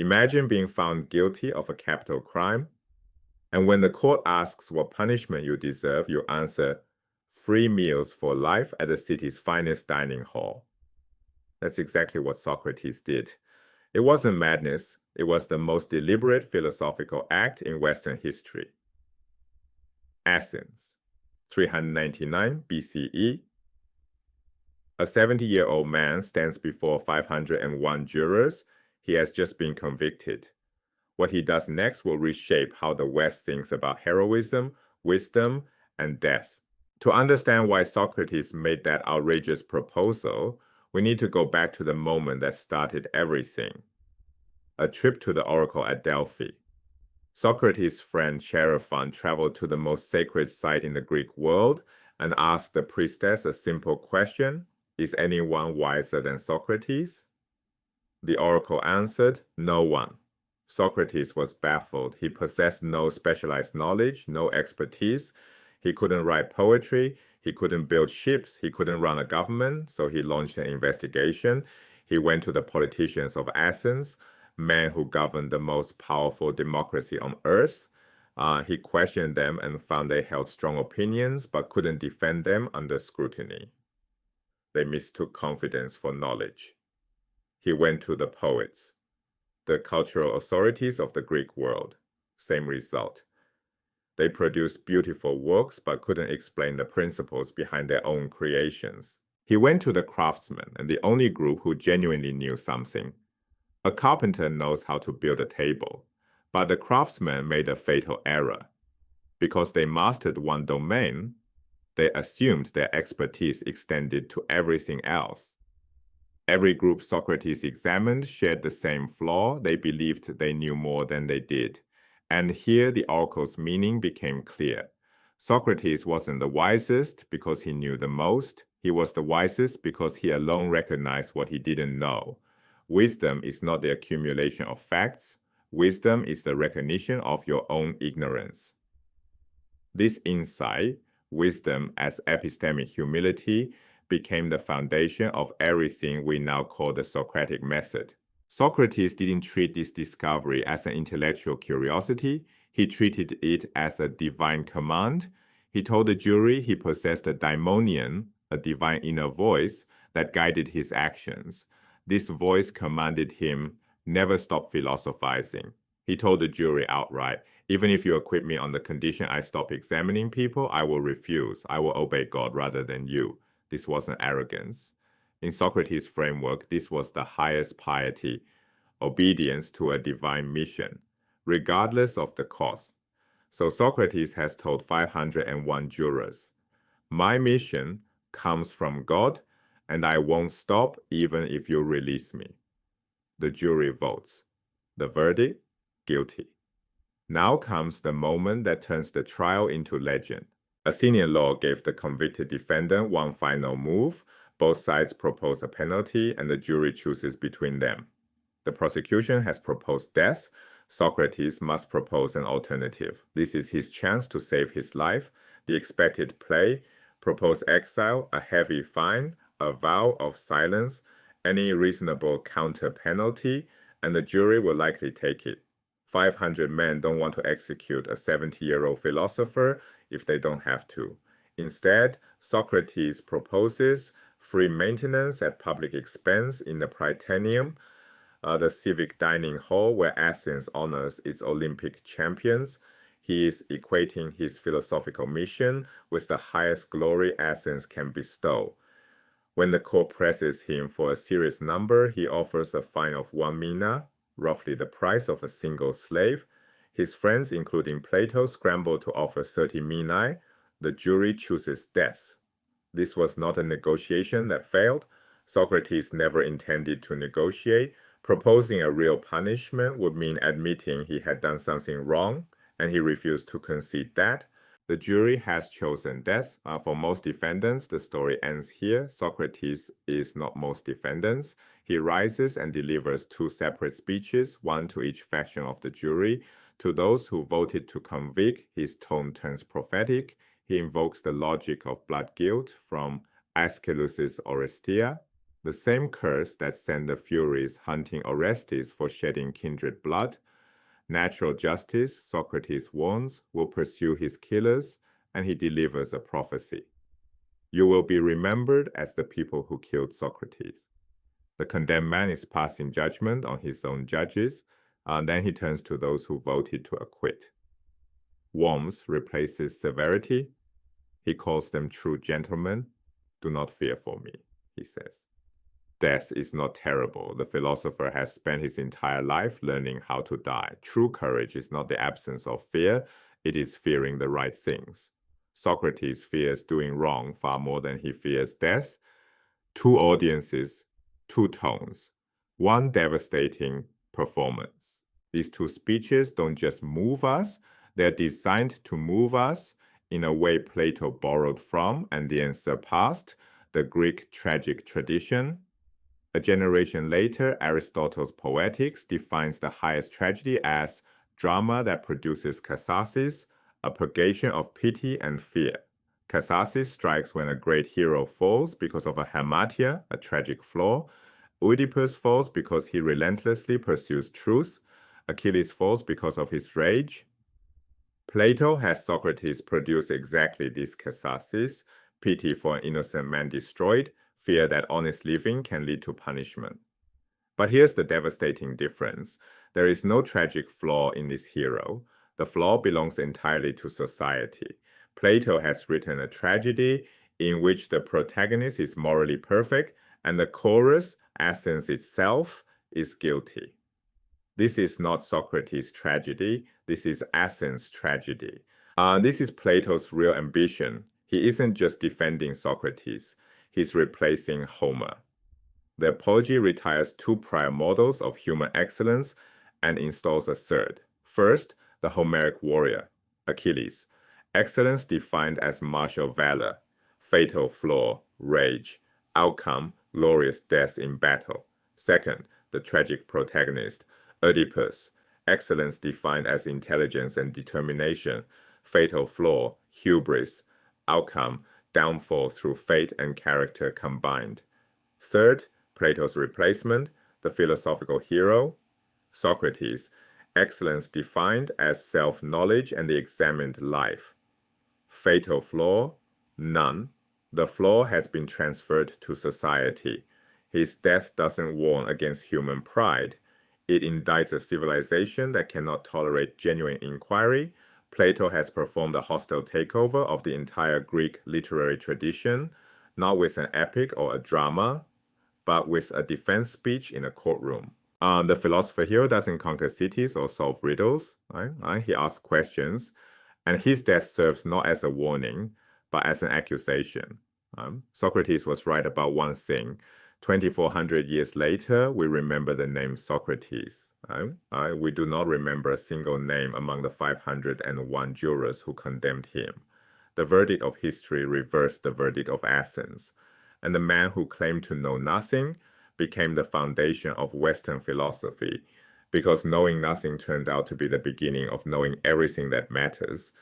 Imagine being found guilty of a capital crime, and when the court asks what punishment you deserve, you answer, free meals for life at the city's finest dining hall. That's exactly what Socrates did. It wasn't madness, it was the most deliberate philosophical act in Western history. Athens, 399 BCE. A 70-year-old man stands before 501 jurors. He has just been convicted. What he does next will reshape how the West thinks about heroism, wisdom, and death. To understand why Socrates made that outrageous proposal, we need to go back to the moment that started everything. A trip to the oracle at Delphi. Socrates' friend Chaerephon traveled to the most sacred site in the Greek world and asked the priestess a simple question: is anyone wiser than Socrates? The oracle answered, no one. Socrates was baffled. He possessed no specialized knowledge, no expertise. He couldn't write poetry. He couldn't build ships. He couldn't run a government. So he launched an investigation. He went to the politicians of Athens, men who governed the most powerful democracy on earth. He questioned them and found they held strong opinions but couldn't defend them under scrutiny. They mistook confidence for knowledge. He went to the poets, the cultural authorities of the Greek world. Same result. They produced beautiful works but couldn't explain the principles behind their own creations. He went to the craftsmen, and the only group who genuinely knew something. A carpenter knows how to build a table, but the craftsmen made a fatal error. Because they mastered one domain, they assumed their expertise extended to everything else. Every group Socrates examined shared the same flaw. They believed they knew more than they did. And here the oracle's meaning became clear. Socrates wasn't the wisest because he knew the most. He was the wisest because he alone recognized what he didn't know. Wisdom is not the accumulation of facts. Wisdom is the recognition of your own ignorance. This insight, wisdom as epistemic humility, became the foundation of everything we now call the Socratic method. Socrates didn't treat this discovery as an intellectual curiosity. He treated it as a divine command. He told the jury he possessed a daimonion, a divine inner voice, that guided his actions. This voice commanded him, never stop philosophizing. He told the jury outright, even if you acquit me on the condition I stop examining people, I will refuse. I will obey God rather than you. This wasn't arrogance. In Socrates' framework, this was the highest piety, obedience to a divine mission, regardless of the cost. So Socrates has told 501 jurors, my mission comes from God, and I won't stop even if you release me. The jury votes. The verdict? Guilty. Now comes the moment that turns the trial into legend. Athenian law gave the convicted defendant one final move. Both sides propose a penalty, and the jury chooses between them. The prosecution has proposed death. Socrates must propose an alternative. This is his chance to save his life. The expected play: propose exile, a heavy fine, a vow of silence, any reasonable counter penalty, and the jury will likely take it. 500 men don't want to execute a 70-year-old philosopher if they don't have to. Instead, Socrates proposes free maintenance at public expense in the Prytaneum, the civic dining hall where Athens honors its Olympic champions. He is equating his philosophical mission with the highest glory Athens can bestow. When the court presses him for a serious number, he offers a fine of 1 mina, roughly the price of a single slave. His friends, including Plato, scramble to offer 30 minae. The jury chooses death. This was not a negotiation that failed. Socrates never intended to negotiate. Proposing a real punishment would mean admitting he had done something wrong, and he refused to concede that. The jury has chosen death. For most defendants, the story ends here. Socrates is not most defendants. He rises and delivers 2 separate speeches, one to each faction of the jury. To those who voted to convict, his tone turns prophetic. He invokes the logic of blood guilt from Aeschylus's Orestia. the same curse that sent the Furies hunting Orestes for shedding kindred blood. Natural justice, Socrates warns, will pursue his killers, and he delivers a prophecy. You will be remembered as the people who killed Socrates. The condemned man is passing judgment on his own judges, and then he turns to those who voted to acquit. Warmth replaces severity. He calls them true gentlemen. Do not fear for me, he says. Death is not terrible. The philosopher has spent his entire life learning how to die. True courage is not the absence of fear, it is fearing the right things. Socrates fears doing wrong far more than he fears death. Two audiences, two tones, one devastating performance. These two speeches don't just move us, they're designed to move us in a way Plato borrowed from and then surpassed the Greek tragic tradition. A generation later, Aristotle's Poetics defines the highest tragedy as drama that produces catharsis, a purgation of pity and fear. Catharsis strikes when a great hero falls because of a hamartia, a tragic flaw. Oedipus falls because he relentlessly pursues truth. Achilles falls because of his rage. Plato has Socrates produce exactly this catharsis, pity for an innocent man destroyed, fear that honest living can lead to punishment. But here's the devastating difference. There is no tragic flaw in this hero. The flaw belongs entirely to society. Plato has written a tragedy in which the protagonist is morally perfect and the chorus, Athens itself, is guilty. This is not Socrates' tragedy. This is Athens' tragedy. This is Plato's real ambition. He isn't just defending Socrates. He's replacing Homer. The Apology retires two prior models of human excellence and installs a third. First, the Homeric warrior, Achilles. Excellence defined as martial valor, fatal flaw, rage, outcome, glorious death in battle. Second, the tragic protagonist, Oedipus. Excellence defined as intelligence and determination, fatal flaw, hubris, outcome, downfall through fate and character combined. Third, Plato's replacement, the philosophical hero, Socrates. Excellence defined as self-knowledge and the examined life. Fatal flaw, none. The flaw has been transferred to society. His death doesn't warn against human pride. It indicts a civilization that cannot tolerate genuine inquiry. Plato has performed a hostile takeover of the entire Greek literary tradition, not with an epic or a drama, but with a defense speech in a courtroom. The philosopher hero doesn't conquer cities or solve riddles. Right? He asks questions, and his death serves not as a warning, but as an accusation. Socrates was right about one thing. 2,400 years later, we remember the name Socrates. We do not remember a single name among the 501 jurors who condemned him. The verdict of history reversed the verdict of Athens, and the man who claimed to know nothing became the foundation of Western philosophy, because knowing nothing turned out to be the beginning of knowing everything that matters.